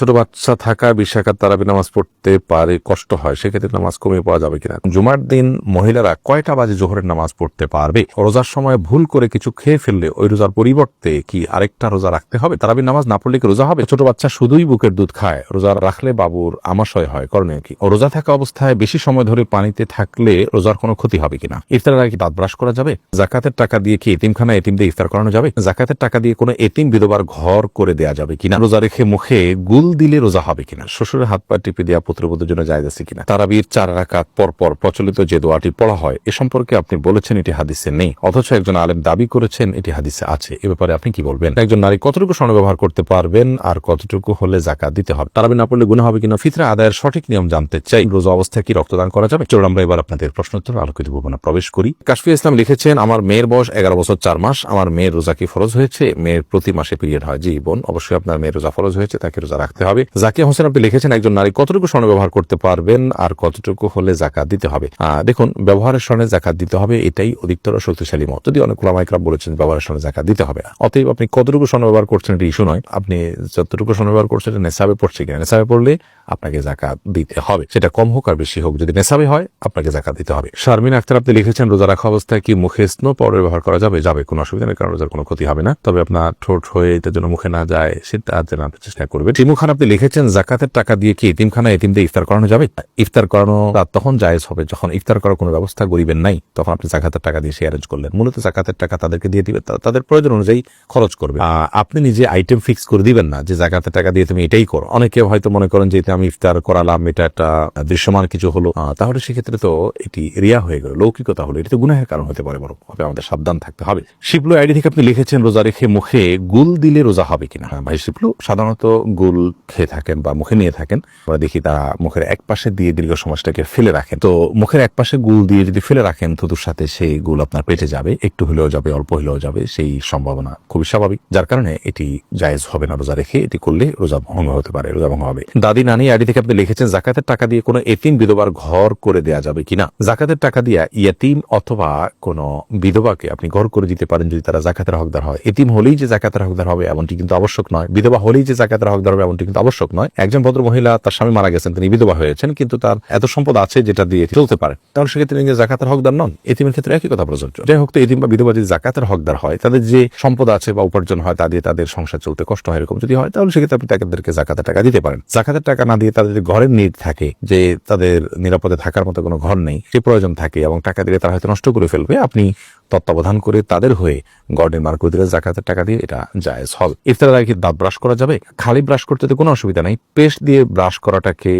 ছোট বাচ্চা থাকা 20 রাকাত তারাবি নামাজ পড়তে পারে, কষ্ট হয়, সেক্ষেত্রে নামাজ কমিয়ে পড়া যাবে কিনা? জুমার দিন মহিলারা কয়টা বাজে জোহরের নামাজ পড়তে পারবে? রোজার সময় ভুল করে কিছু খেয়ে ফেললে ওই রোজার পরিবর্তে কি আরেকটা রোজা রাখতে হবে? তারাবি নামাজ না পড়লে কি রোজা হবে? ছোট বাচ্চা শুধুই বুকের দুধ খায়, রোজা রাখলে বাবুর আমাশয় হয়, করণীয় কি? রোজা থাকা অবস্থায় বেশি সময় ধরে পানিতে থাকলে রোজার কোনো ক্ষতি হবে কিনা? ইফতারের আগে কি দাঁত ব্রাশ করা যাবে? জাকাতের টাকা দিয়ে কি এতিমখানা এতিমদের ইফতার করানো যাবে? জাকাতের টাকা দিয়ে কোনো এতিম বিধবার ঘর করে দেয়া যাবে কিনা? রোজা রেখে মুখে গুল দিলে রোজা হবে কিনা? শ্বশুরের হাত পা টিপে দেওয়া পুত্রবধূর জন্য জায়েজ আছে কিনা? তারাবির 4 রাকাত পর পর প্রচলিত যে দোয়াটি পড়া হয় এ সম্পর্কে আপনি বলেছেন এটি হাদিসে নেই, অথচ একজন আলেম দাবি করেছেন এটি হাদিসে আছে। এ ব্যাপারে আপনি কি বলবেন? একজন নারী কতটুকু স্বর্ণ ব্যবহার করতে পারবেন আর কতটুকু হলে জাকাত দিতে হবে? তারাবি না পড়লে গুনাহ হবে কিনা? ফিতরা আদায়ের সঠিক নিয়ম জানতে চাই। রোজা অবস্থায় কি রক্তদান করা যাবে? চলুন আমরা এবার আপনাদের প্রশ্নোত্তর আলোকিত ভুবনে প্রবেশ করি। কাশফিয়া ইসলাম লিখেছেন, আমার মেয়ের বয়স 11 বছর 4 মাস। আমার মেয়ের রোজা কি ফরজ হয়েছে? মেয়ের প্রতি মাসে পিরিয়ড হয়। জি বোন, অবশ্যই আপনার মেয়ের রোজা ফরজ হয়েছে, তাকে রোজা রাখতে হবে। জাকিয়া হোসেন আপনি লিখেছেন, একজন নারী কতটুকু স্বর্ণ ব্যবহার করতে পারবেন আর কতটুকু হলে জাকাত দিতে হবে? দেখুন, ব্যবহারের স্বর্ণে জাকাত দিতে হবে, এটাই অধিকতর শক্তিশালী মত। যদি অনেক ওলামা ইকরাম বলেছেন ব্যবহারের স্বর্ণে জাকাত দিতে হবে। অতএব আপনি কতটুকু স্বর্ণ ব্যবহার করছেন এটা ইস্যু নয়, আপনি যতটুকু স্বর্ণ ব্যবহার করছেন এটা নেশাবে পড়ছে কিনা। নেশাবে পড়লে আপনাকে জাকাত দিতে হবে, সেটা কম হোক আর বেশি হোক, যদি নেশাবে হয় আপনাকে জাকাত দিতে হবে। শারমিন আক্তার আপনি লিখেছেন, রোজা রাখা অবস্থায় কি মুখে স্নো পাউডার ব্যবহার করা যাবে? যাবে, কোনো অসুবিধা নেই, কারণ রোজার কোনো ক্ষতি হবে না। তবে আপনার ঠোঁট হয়ে এটার জন্য মুখে না যায় সেটা জানার চেষ্টা করবেন। টিমু খান আপনি লিখেছেন, জাকাতের টাকা দিয়ে কি এতিমখানা এতিমদের ইফতার করানো যাবে? ইফতার করানো তখন জায়েজ হবে যখন ইফতার করার কোনো ব্যবস্থা গরিবের নাই, তখন আপনি জাকাতের টাকা দিয়ে সে অ্যারেঞ্জ করলেন। মূলত জাকাতের টাকা তাদেরকে দিয়ে দিবে, তাদের প্রয়োজন অনুযায়ী খরচ করবে। আপনি নিজে আইটেম ফিক্স করে দিবেন না যে জাকাতের টাকা দিয়ে তুমি এটাই করো। অনেকে হয়তো মনে করেন যে আমি ইফতার করালাম, এটা একটা দৃশ্যমান কিছু হলো, তাহলে সেক্ষেত্রে তো এটি রিয়া হয়ে গেল, লৌকিকতা হলো, এটা তো গুনাহের কারণ হতে পারে। বরং আমাদের সাবধান থাকতে হবে। শিবলু আইডি থেকে আপনি লিখেছেন, রোজা রেখে মুখে গুল দিলে রোজা হবে কিনা? ভাই শিবলু, সাধারণত গুল খেয়ে থাকেন বা মুখে নিয়ে থাকেন, আমরা দেখি তারা মুখের এক পাশে দিয়ে দীর্ঘ সময়টাকে ফেলে রাখেন। তো মুখের এক পাশে গুল দিয়ে যদি ফেলে রাখেন, থুতুর সাথে সেই গুল আপনার পেটে যাবে, একটু হলেও যাবে, অল্প হলেও যাবে, সেই সম্ভাবনা খুবই স্বাভাবিক, যার কারণে এটি জায়েজ হবে না। রোজা রেখে এটি করলে রোজা ভঙ্গ হতে পারে, রোজা ভঙ্গ হবে। দাদি নানি আইডি থেকে আপনি লিখেছেন, জাকাতের টাকা দিয়ে কোনো এতিম বিধবার ঘর করে দেয়া যাবে কিনা? জাকাতের টাকা দিয়ে ইয়েতিম অথবা কোনো বিধবাকে আপনি ঘর করে দিতে পারেন যদি তারা জাকাতের হকদার হয়। এতিম হলেই যে জাকাতের হকদার হবে এমনটি কিন্তু আবশ্যক নয়, বিধবা হলেই যে জাকাতের হকদার হবে এমনটি কিন্তু আবশ্যক নয়। একজন ভদ্র মহিলা, তার স্বামী মারা গেছেন, তিনি বিধবা হয়েছেন, কিন্তু তার এত সম্পদ আছে যেটা দিয়ে চলতে পারে, তাহলে সেক্ষেত্রে তিনি জাকাতের হকদার নন। এতিমের ক্ষেত্রে একই কথা প্রযোজ্য। যাই হোক, তো এতিম বা বিধবা যদি জাকাতের হকদার হয়, তাদের যে সম্পদ আছে বা উপার্জন হয় তা দিয়ে তাদের সংসার চলতে কষ্ট হয়, এরকম যদি হয়, তাহলে সেক্ষেত্রে আপনি তাদেরকে জাকাতের টাকা দিতে পারেন। জাকাতের টাকা না দিয়ে তাদের ঘরের নিড থাকে, যে তাদের নিরাপদে থাকার মতো কোনো ঘর নেই, সে প্রয়োজন থাকে, এবং টাকা দিলে তারা হয়তো নষ্ট করে ফেলবে, আপনি তত্ত্বাবধান করে তাদের হয়ে ঘর নির্মাণ করে দিলে জাকাতের টাকা দিয়ে এটা জায়েজ হবে। ইফতারের আগে দাঁত ব্রাশ করা যাবে? খালি ব্রাশ করতে তো কোনো অসুবিধা নাই, পেস্ট দিয়ে ব্রাশ করাটাকে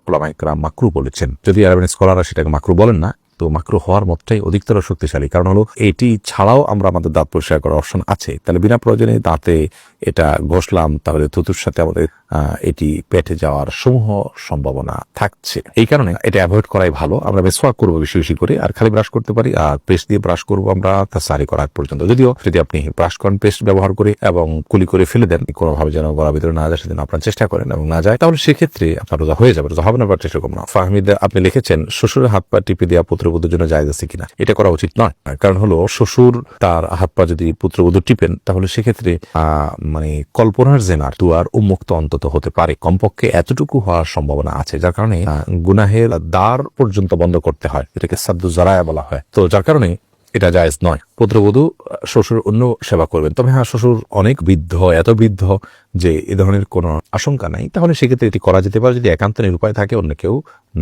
উলামায়ে কেরাম মাকরু বলেছেন, যদি আরবিয়ান স্কলাররা সেটাকে মাকরু বলেন না, তো মাকরু হওয়ার মতটাই অধিকতর শক্তিশালী। কারণ হলো এটি ছাড়াও আমরা আমাদের দাঁত পরিষ্কার করার অপশন আছে, তাহলে বিনা প্রয়োজনে দাঁতে এটা ঘষলাম, তাহলে থুতুর সাথে আমাদের এটি পেটে যাওয়ার সমূহ সম্ভাবনা থাকছে। এই কারণে এটা অ্যাভয়েড করাই ভালো। আমরা মেসওয়াক করবো বেশি বেশি করে, আর খালি ব্রাশ করতে পারি, আর পেস্ট দিয়ে ব্রাশ করবো আমরা তার সারি করার পর্যন্ত। যদিও যদি আপনি ব্রাশ করেন পেস্ট ব্যবহার করে এবং কুলি করে ফেলে দেন, কোনোভাবে যেন গলার ভিতরে না যায় সেদিন আপনার চেষ্টা করেন এবং না যায়, তাহলে সেক্ষেত্রে আপনার রোজা হয়ে যাবে, রোজা হবে না বা সেরকম না। ফাহমিদ আপনি লিখেছেন, শ্বশুরের হাত পা টিপে দেওয়া পুত্রবধূর জন্য জায়েজ আছে কিনা? এটা করা উচিত নয়, কারণ হলো শ্বশুর তার হাত পা যদি পুত্রবধূ টিপেন, তাহলে সেক্ষেত্রে মানে কল্পনার জেনার দুয়ার উন্মুক্ত অন্তত হতে পারে, কমপক্ষে এতটুকু হওয়ার সম্ভাবনা আছে, যার কারণে গুনাহের দ্বার পর্যন্ত বন্ধ করতে হয়, এটাকে সাদ্দু জারায়া বলা হয়। তো যার কারণে এটা জায়েজ নয়। পুত্রবধূ শ্বশুর অন্য সেবা করবেন, তবে হ্যাঁ, শ্বশুর অনেক বৃদ্ধ, এত বৃদ্ধ যে এ ধরনের কোনো আশঙ্কা নাই, তাহলে সেক্ষেত্রে এটি করা যেতে পারে যদি একান্ত নিরুপায় থাকে, অন্য কেউ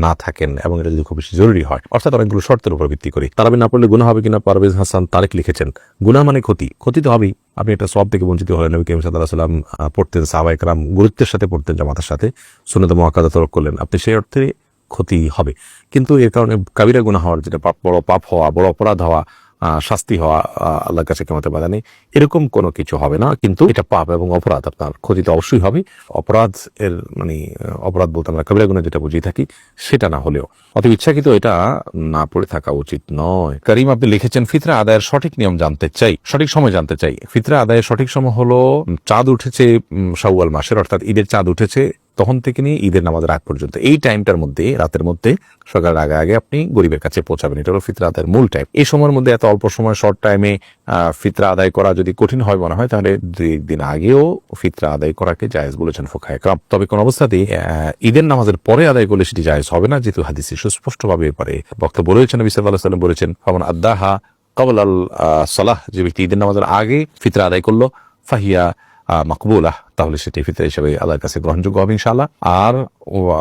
না থাকেন, এবং এটা যদি খুব বেশি জরুরি হয়, অর্থাৎ অনেকগুলো শর্তের উপর ভিত্তি করে। তারাবি না পড়লে গুনাহ হবে কিনা? পারভেজ হাসান তারেক লিখেছেন, গুনাহ মানে ক্ষতি, ক্ষতি তো হবেই। আপনি একটা সওয়াব থেকে বঞ্চিত হলেন। নবী করিম সাল্লাল্লাহু আলাইহি ওয়াসাল্লাম পড়তেন, সাহাবায়ে কেরাম গুরুত্বের সাথে পড়তেন, জামাতের সাথে, সুন্নাত মুআক্কাদা তরক করলেন, আপনি সেই অর্থে ক্ষতি হবে। কিন্তু এর কারণে কাবিরা গুনাহ হওয়ার, যেটা বড় পাপ হওয়া, বড় অপরাধ হওয়া, শাস্তি হওয়া আল্লাহর কাছে কিয়ামতের ময়দানে, এরকম কোনো কিছু হবে না। কিন্তু এটা পাপ এবং অপরাধ, আপনার ক্ষতি তো অবশ্যই হবে। অপরাধ এর মানে অপরাধ বলতে আমরা কবিরা গুনাহ যেটা বুঝিয়ে থাকি সেটা না হলেও, অত ইচ্ছাকৃত এটা না পড়ে থাকা উচিত নয়। করিম আপনি লিখেছেন, ফিতরা আদায়ের সঠিক নিয়ম জানতে চাই, সঠিক সময় জানতে চাই। ফিতরা আদায়ের সঠিক সময় হলো চাঁদ উঠেছে শাওয়াল মাসের, অর্থাৎ ঈদের চাঁদ উঠেছে তখন থেকে নিয়ে ঈদের নামাজের আগ পর্যন্ত এই টাইমটার মধ্যে, রাতের মধ্যে সকালের আগে আগে আপনি গরিবের কাছে পৌঁছাবেন। এটা হলো ফিতরা আদায়ের মূল টাইম। এই সময়ের মধ্যে এত অল্প সময়, শর্ট টাইমে ফিতরা আদায় করা যদি কঠিন হয় মনে হয়, তাহলে 2 দিন আগেও ফিতরা আদায় করাকে জায়েজ বলেছেন ফুকাহায়ে কেরাম। তবে কোন অবস্থাতেই ঈদের নামাজের পরে আদায় করলে সেটি জায়েজ হবে না, যেহেতু হাদিসে সুস্পষ্টভাবে পারে বক্তব্য রয়েছেন। নবী সাল্লাল্লাহু আলাইহি ওয়াসাল্লাম বলেছেন, ফামান আদ্দাহা ক্বাবলা আল সালাহ, যে ব্যক্তি ঈদের নামাজের আগে ফিতরা আদায় করলো, ফাহিয়া মাকবুলাহ, তাহলে সেটি ফিতরা হিসেবে আল্লাহর কাছে গ্রহণযোগ্য হবে ইনশাআল্লাহ। আর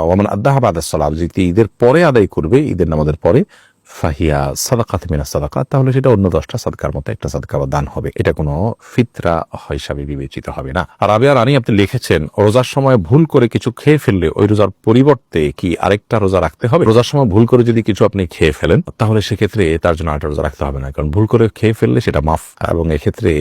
ওয়ামান আদ্দাহা বাদাস সালাহ, যে ঈদের পরে আদায় করবে, ঈদের নামাজের পরে, ফাহিয়া সাদাকাত মিনাস সাদাকাত, তাহলে সেটা অন্য 10টা সাদকার মতো একটা সাদকা বা দান হবে। এটা কোনো ফিতরা হিসাবে বিবেচিত হবে না। আর রাবেয়া রানী আপনি লিখেছেন, রোজার সময় ভুল করে কিছু খেয়ে ফেললে ওই রোজার পরিবর্তে কি আরেকটা রোজা রাখতে হবে? রোজার সময় ভুল করে যদি কিছু আপনি খেয়ে ফেলেন, তাহলে সেক্ষেত্রে তার জন্য আরেকটা রোজা রাখতে হবে না, কারণ ভুল করে খেয়ে ফেললে সেটা মাফ। এবং এক্ষেত্রে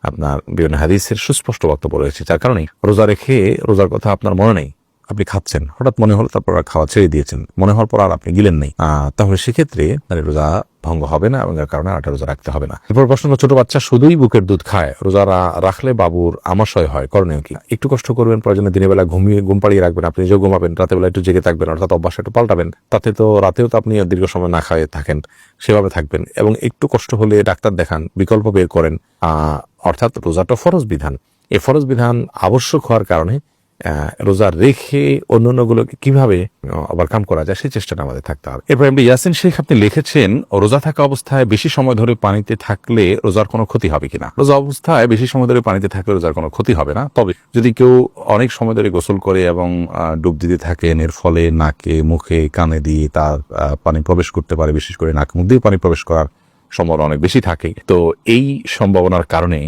আপনার বিভিন্ন হাদিসের সুস্পষ্ট বক্তব্য রয়েছে, যার কারণে রোজা রেখে রোজার কথা আপনার মনে নেই, আপনি খাচ্ছেন, হঠাৎ মনে হলো, তারপর আর খাওয়া ছেড়ে দিয়েছেন, মনে হওয়ার পর আর আপনি গিলেন নেই, তাহলে সেক্ষেত্রে রোজা ভঙ্গ হবে না এবং এর কারণে আরেকটা রোজা রাখতে হবে না। এরপর প্রশ্ন, ছোট বাচ্চা শুধুই বুকের দুধ খায়, রোজা রাখলে বাবুর আমাশয় হয়, করণীয় কি? একটু কষ্ট করবেন, প্রয়োজনে দিনের বেলা ঘুম পাড়িয়ে রাখবেন, আপনি নিজেও ঘুমাবেন, রাতের বেলা একটু জেগে থাকবেন, অর্থাৎ অভ্যাস একটু পাল্টাবেন, তাতে তো রাতেও তো আপনি দীর্ঘ সময় না খায় থাকেন, সেভাবে থাকবেন। এবং একটু কষ্ট হলে ডাক্তার দেখান, বিকল্প বের করেন। অর্থাৎ রোজাটা ফরজ বিধান, এই ফরজ বিধান আবশ্যক হওয়ার কারণে রোজা রেখে অন্যান্যগুলোকে কিভাবে ওভারকাম করা যায় সেই চেষ্টাটা আমাদের থাকতে হবে। এরপর ইয়াসিন শেখ আপনি লিখেছেন, রোজা থাকা অবস্থায় বেশি সময় ধরে পানিতে থাকলে রোজার কোনো ক্ষতি হবে কিনা? রোজা অবস্থায় বেশি সময় ধরে পানিতে থাকলে রোজার কোনো ক্ষতি হবে না, তবে যদি কেউ অনেক সময় ধরে গোসল করে এবং ডুব দিতে থাকেন, এর ফলে নাকে, মুখে, কানে দিয়ে তার পানি প্রবেশ করতে পারে, বিশেষ করে নাক মুখ দিয়ে পানি প্রবেশ করার সম্ভাবনা অনেক বেশি থাকে। তো এই সম্ভাবনার কারণে,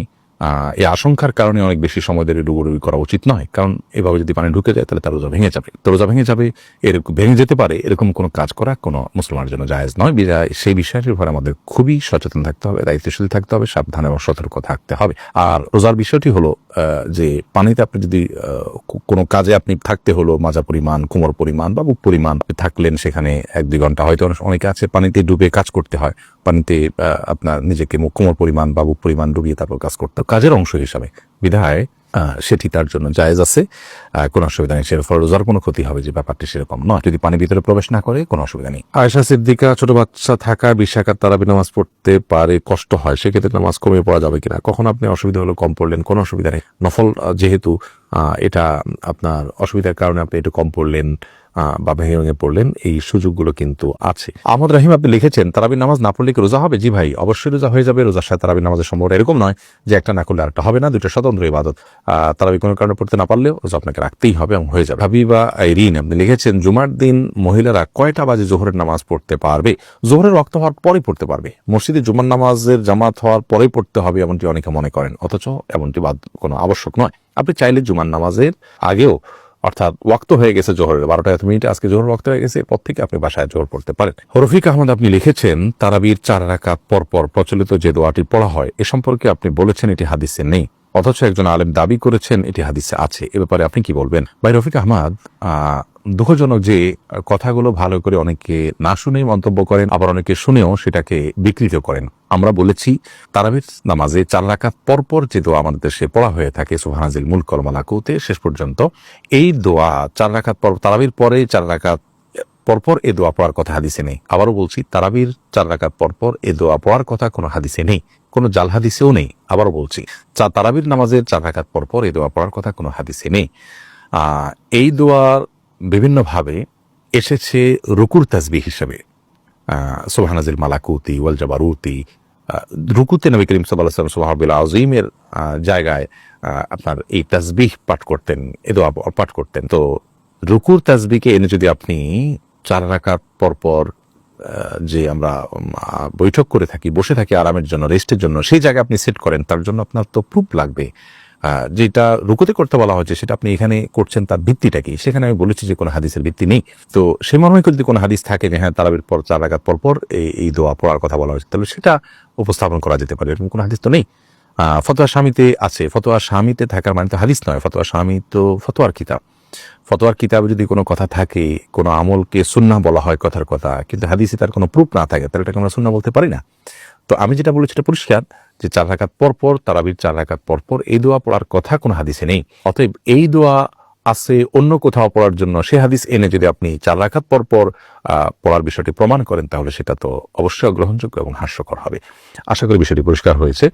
এই আশঙ্কার কারণে অনেক বেশি সময় ধরে ডুবুডুবি করা উচিত নয়, কারণ এভাবে যদি পানি ঢুকে যায় তাহলে তার রোজা ভেঙে যাবে। তো রোজা ভেঙে যাবে, এরকম ভেঙে যেতে পারে, এরকম কোনো কাজ করা কোনো মুসলমানের জন্য জায়েজ নয়। সেই বিষয়টির উপর আমাদের খুবই সচেতন থাকতে হবে, দায়িত্বশীল থাকতে হবে, সাবধান এবং সতর্ক থাকতে হবে। আর রোজার বিষয়টি হলো যে পানিতে আপনি যদি কোনো কাজে আপনি থাকতে হলো, মাজা পরিমাণ, কোমর পরিমাণ বা বুক পরিমাণ থাকলেন, সেখানে 1-2 ঘন্টা, হয়তো অনেকে আছে পানিতে ডুবে কাজ করতে হয়, পানিতে আপনার নিজেকে কোমর পরিমাণ বা বুক পরিমাণ ডুবিয়ে তারপর কাজ করতে, কাজের অংশ হিসাবে, বিধায় সেটি তার জন্য জায়েজ আছে, কোনো অসুবিধা নেই। সের ফলে রোজার কোনো ক্ষতি হবে যে ব্যাপারটি সেরকম নয়, যদি পানি ভিতরে প্রবেশ না করে কোনো অসুবিধা নেই। আয়েশা সিদ্দিকা, ছোট বাচ্চা থাকা 20 রাকাত তারাবি নামাজ পড়তে পারে, কষ্ট হয়, সেক্ষেত্রে নামাজ কমিয়ে পড়া যাবে কিনা? কখন আপনি অসুবিধা হলো কম পড়লেন, কোনো অসুবিধা নেই। নফল যেহেতু এটা আপনার অসুবিধার কারণে আপনি একটু কম পড়লেন বা ভেঙে ভেঙে পড়লেন, এই সুযোগগুলো কিন্তু আছে। আহমদ রাহিম আপনি লিখেছেন, তারাবি নামাজ না পড়লে কি রোজা হবে? জি ভাই, অবশ্যই রোজা হয়ে যাবে। রোজার সাথে তারাবি নামাজের সম্পর্ক এরকম নয় যে একটা না করলে আরেকটা হবে না, দুটো স্বতন্ত্র ইবাদত। তারাবি কোনো কারণে পড়তে না পারলেও রোজা আপনাকে রাখতেই হবে এবং হয়ে যাবে। হাবিবা আইরিন আপনি লিখেছেন, জুমার দিন মহিলারা কয়টা বাজে জোহরের নামাজ পড়তে পারবে? জোহরের ওয়াক্ত হওয়ার পরে পড়তে পারবে, মসজিদে জুমার নামাজের জামাত হওয়ার পরেই পড়তে হবে এমনটি অনেকে মনে করেন, অথচ এমনটি কোনো আবশ্যক নয়। আপনি চাইলে জুমার নামাজের আগেও, অর্থাৎ ওয়াক্ত হয়ে গেছে জোহরের 12টা 1 মিনিটে, আজকে জোহর ওয়াক্ত হয়ে গেছে, এরপর থেকে আপনি বাসায় জোহর পড়তে পারেন। রফিক আহমদ আপনি লিখেছেন, তারাবির 4 রাকাত পরপর প্রচলিত যে দোয়াটি পড়া হয়, এ সম্পর্কে আপনি বলেছেন এটি হাদিসে নেই, অথচ একজন আলেম দাবি করেছেন এটি হাদিসে আছে, এ ব্যাপারে আপনি কি বলবেন? ভাই রফিক আহমদ, দুঃখজনক যে কথাগুলো ভালো করে অনেকে না শুনেই মন্তব্য করেন, আবার অনেকে শুনেও সেটাকে বিকৃত করেন। আমরা বলেছি তারাবির নামাজে 4 রাকাত পরপর যে দোয়া আমাদের দেশে পড়া হয়ে থাকে, সুবহানাজিল মুলক ওয়াল মালাকুতে শেষ পর্যন্ত, এই দোয়া 4 রাকাত পর, তারাবির পরে 4 রাকাত পরপর এ দোয়া পড়ার কথা হাদিসে নেই। আবারও বলছি, তারাবির 4 রাকাত পরপর এ দোয়া পড়ার কথা কোনো হাদিসে নেই, কোনো জাল হাদিসেও নেই। আবারও বলছি, তারাবির নামাজের 4 রাকাত পরপর এ দোয়া পড়ার কথা কোনো হাদিসে নেই। এই দোয়ার বিভিন্নভাবে এসেছে রুকুর তাসবিহ হিসেবে, সুবহানাজিল মালাকুতি ওয়াল জাবারুতি। রুকুতে নবী করিম সাল্লাল্লাহু আলাইহি ওয়াসাল্লাম সুবহানাল আযীমের জায়গায় আপনার এই তাসবিহ পাঠ করতেন, এ দোয়া পাঠ করতেন। তো রুকুর তাসবিহকে এনে যদি আপনি 4 রাকাত পরপর যে আমরা বৈঠক করে থাকি, বসে থাকি আরামের জন্য, রেস্টের জন্য, সেই জায়গায় আপনি সেট করেন, তার জন্য আপনার তো প্রুফ লাগবে। যেটা রুকুতে করতে বলা হয়েছে সেটা আপনি এখানে করছেন, তার ভিত্তিটা কি? সেখানে আমি বলেছি যে কোনো হাদিসের ভিত্তি নেই। তো সে মর্মে যদি কোনো হাদিস থাকে যে হ্যাঁ তারাবির পর 4 রাকাত পরপর এই দোয়া পড়ার কথা বলা হয়েছে, তাহলে সেটা উপস্থাপন করা যেতে পারে, এরকম কোনো হাদিস তো নেই। ফতোয়া স্বামীতে আছে, ফতোয়া স্বামীতে থাকার মানে তো হাদিস নয়, ফতোয়া স্বামী তো ফতোয়ার কিতাব। ফতোয়ার কিতাবে যদি কোনো কথা থাকে, কোনো আমলকে সুন্নাহ বলা হয় কথার কথা, কিন্তু হাদিসে তার কোনো প্রুফ না থাকে, তাহলে এটাকে আমরা সুন্নাহ বলতে পারি না। তো আমি যেটা বলেছি এটা পরিষ্কার যে 4 রাকাত পরপর, তারাবির 4 রাকাত পরপর এই দোয়া পড়ার কথা কোনো হাদিসে নেই। অতএব এই দোয়া আছে অন্য কোথাও পড়ার জন্য সে হাদিস এনে যদি আপনি 4 রাকাত পর পর পড়ার বিষয়টি প্রমাণ করেন, তাহলে সেটা তো অবশ্যই গ্রহণযোগ্য এবং হাস্যকর হবে। আশা করি বিষয়টি পরিষ্কার হয়েছে।